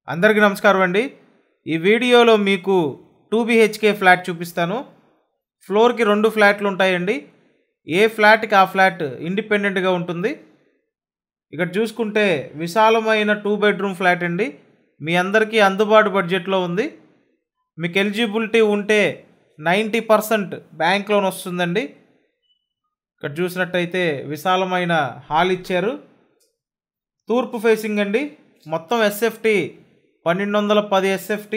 అందరికీ నమస్కారం అండి। ఈ వీడియోలో మీకు 2 BHK ఫ్లాట్ చూపిస్తాను। ఫ్లోర్ కి 2 ఫ్లాట్లు ఉంటాయండి। ఏ ఫ్లాట్ కి ఆ ఫ్లాట్ ఇండిపెండెంట్ గా ఉంటుంది। ఇక్కడ చూసుకుంటే విశాలమైన 2 బెడ్రూమ్ ఫ్లాట్ అండి। మీ అందరికీ అందుబాటు బడ్జెట్ లో ఉంది। మీకు ఎలిజిబిలిటీ ఉంటే 90% బ్యాంక్ లోన్ వస్తుందండి। ఇక్కడ చూసినట్టయితే విశాలమైన హాల్ ఇచ్చారు। తూర్పు ఫేసింగ్ అండి। మొత్తం SFT 1210 SFT,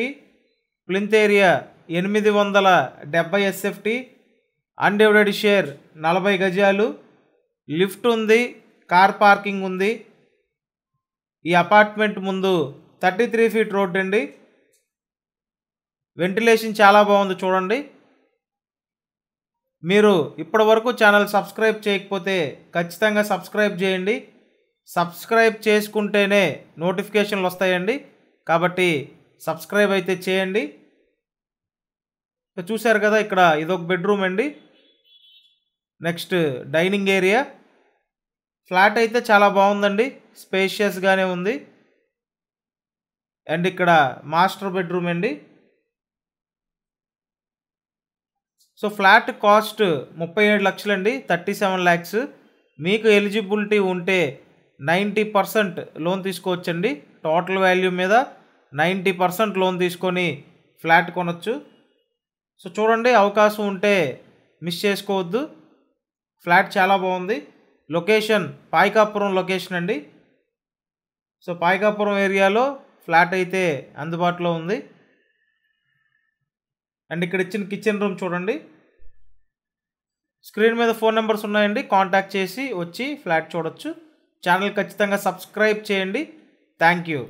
plinth area 870 SFT, undivided share 40 గజాలు, లిఫ్ట్ ఉంది, కార్ పార్కింగ్ ఉంది। ఈ అపార్ట్మెంట్ ముందు 33 ఫీట్ రోడ్ అండి। వెంటిలేషన్ చాలా బాగుంది చూడండి। మీరు ఇప్పటి వరకు ఛానల్ సబ్స్క్రైబ్ చేయకపోతే ఖచ్చితంగా సబ్స్క్రైబ్ చేయండి। సబ్స్క్రైబ్ చేసుకుంటేనే నోటిఫికేషన్లు వస్తాయండి, కాబట్టి సబ్స్క్రైబ్ అయితే చేయండి। చూశారు కదా, ఇక్కడ ఇదొక బెడ్రూమ్ అండి। Next dining area. ఫ్లాట్ అయితే చాలా బాగుందండి, స్పేషియస్గానే ఉంది। అండ్ ఇక్కడ మాస్టర్ బెడ్రూమ్ అండి। So flat cost 37 లక్షలండి, 37 lakhs। మీకు ఎలిజిబిలిటీ ఉంటే 90% లోన్ తీసుకోవచ్చండి। టోటల్ వాల్యూ మీద 90% లోన్ తీసుకొని ఫ్లాట్ కొనొచ్చు। సో చూడండి, అవకాశం ఉంటే మిస్ చేసుకోవద్దు। ఫ్లాట్ చాలా బాగుంది। లొకేషన్ పాయకాపురం లొకేషన్ అండి। సో పాయకాపురం ఏరియాలో ఫ్లాట్ అయితే అందుబాటులో ఉంది। అండ్ ఇక్కడ ఇచ్చిన కిచెన్ రూమ్ చూడండి। స్క్రీన్ మీద ఫోన్ నెంబర్స్ ఉన్నాయండి, కాంటాక్ట్ చేసి వచ్చి ఫ్లాట్ చూడొచ్చు। ఛానల్ ఖచ్చితంగా సబ్స్క్రైబ్ చేయండి। Thank you.